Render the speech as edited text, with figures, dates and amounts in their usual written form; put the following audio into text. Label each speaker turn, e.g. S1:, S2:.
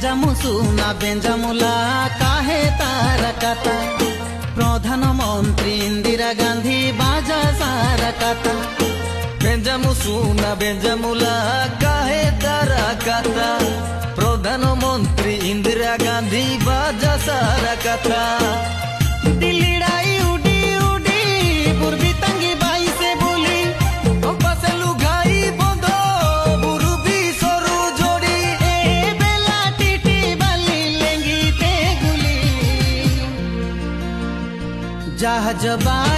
S1: বেঞ্জামুসুনা বেঞ্জামুলা কাহে তারা কাতা প্রধানমন্ত্রী ইন্দিরা গান্ধী বাজা সারা কাতা বেঞ্জামুসুনা বেঞ্জামুলা কাহে তারা কাতা প্রধানমন্ত্রী ইন্দিরা গান্ধী বাজা সারা কাতা দিল্লিড়াই উডি উডি পূর্বী তঙ্গি বাই সে বলি পাশে লুগাই বন্ধ বুরুবি সরু জড়ি এ বেলা টিটি বালি লেঙ্গিতে গুলি জাহাজ বাই